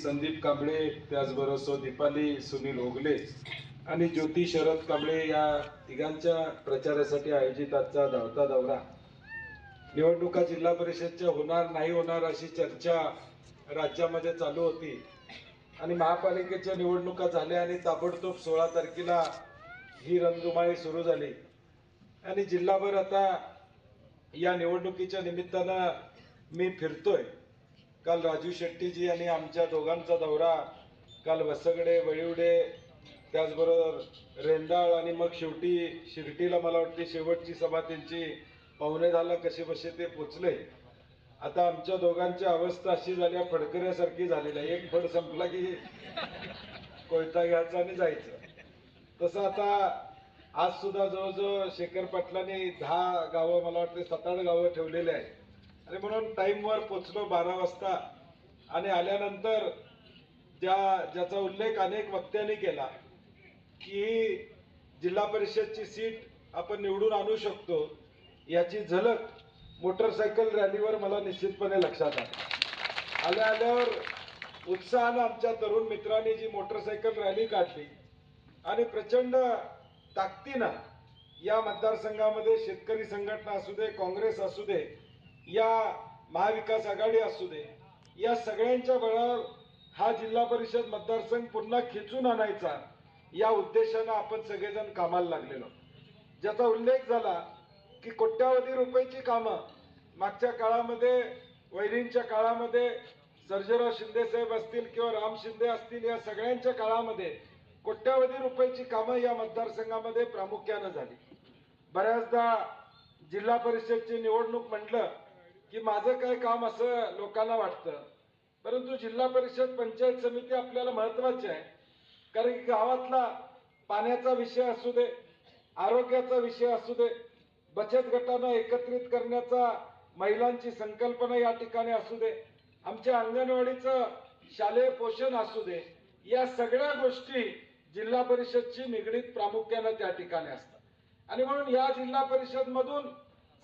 संदीप कांबळे, त्याचबरोबर दीपाली सुनील ओगले आणि ज्योती शरद कांबळे या तिघांच्या प्रचारासाठी आयोजित आजचा धावता दौरा। निवडणुका जिल्हा परिषदच्या होणार नाही होणार अशी चर्चा राज्यामध्ये चालू होती आणि महापालिकेच्या निवडणुका झाल्या आणि ताबडतोब 16 तारखेला ही रणधुमाळी सुरू झाली आणि जिल्हाभर आता या निवडणुकीच्या निमित्तानं मी फिरतोय। काल राजू शेट्टीजी आणि आमच्या दोघांचा दौरा काल वसगडे, वळिवडे, त्याचबरोबर रेंदाळ आणि मग शेवटी शिर्डीला मला वाटते शेवटची सभा त्यांची 9:15 कसे बसे ते पोचले। आता आमच्या दोघांची अवस्था अशी झाली फडकऱ्यासारखी झालेली आहे, एक फड संपला की कोयता घ्यायचा आणि जायचं। तसं आता आज सुद्धा जवळजवळ शेखर पाटलांनी 10 गावं मला वाटते 7-8 गावं ठेवलेले आहेत आणि म्हणून टाईमवर पोचलो 12 वाजता आणि आल्यानंतर ज्याचा उल्लेख अनेक वक्त्यांनी केला की जिल्हा परिषदची सीट आपण निवडून आणू शकतो, याची झलक मोटरसायकल रॅलीवर मला निश्चितपणे लक्षात आली। आल्यावर उत्साहानं आमच्या तरुण मित्रांनी जी मोटरसायकल रॅली काढली आणि प्रचंड ताकदीनं या मतदारसंघामध्ये शेतकरी संघटना असू दे, काँग्रेस असू दे, या महाविकास आघाडी असू दे, या सगळ्यांच्या बळावर हा जिल्हा परिषद मतदारसंघ पुन्हा खिचून आणायचा या उद्देशानं आपण सगळेजण कामाला लागलेलो। ज्याचा उल्लेख झाला की कोट्यावधी रुपयाची कामं मागच्या काळामध्ये, वैरींच्या काळामध्ये, सर्जेराव शिंदे साहेब असतील किंवा राम शिंदे असतील, या सगळ्यांच्या काळामध्ये कोट्यावधी रुपयाची कामं या मतदारसंघामध्ये प्रामुख्यानं झाली। बऱ्याचदा जिल्हा परिषदची निवडणूक म्हटलं की माझं काय काम असं लोकांना वाटतं, परंतु जिल्हा परिषद पंचायत समिती आपल्याला महत्त्वाची आहे, कारण की गावातला पाण्याचा विषय असू दे, आरोग्याचा विषय असू दे, बचत गटांना एकत्रित करण्याचा महिलांची संकल्पना या ठिकाणी असू दे, आमच्या अंगणवाडीचं शालेय पोषण असू दे, या सगळ्या गोष्टी जिल्हा परिषदशी निगडीत प्रामुख्याने त्या ठिकाणी असतात आणि म्हणून या जिल्हा परिषद मधून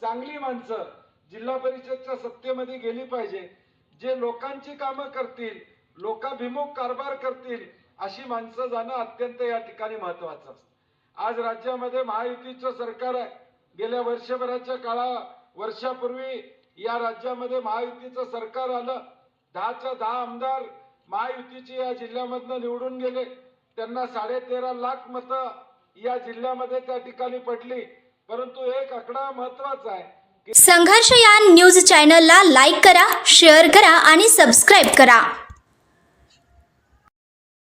चांगली माणसं जिल्हा परिषदच्या सत्तेमध्ये गेली पाहिजे, जे लोकांची कामं करतील, लोकाभिमुख कारभार करतील, अशी माणसं जाणं अत्यंत या ठिकाणी महत्त्वाचं असतं। आज राज्यामध्ये महायुतीचं सरकार आहे। गेल्या वर्षापूर्वी या राज्यामध्ये महायुतीचं सरकार आलं, 10च्या 10 आमदार महायुतीचे या जिल्ह्यामधनं निवडून गेले, त्यांना 13.5 लाख मतं या जिल्ह्यामध्ये त्या ठिकाणी पडली। परंतु एक आकडा महत्त्वाचा आहे, संघर्ष या न्यूज चॅनलला लाईक करा, शेअर करा आणि सबस्क्राईब करा।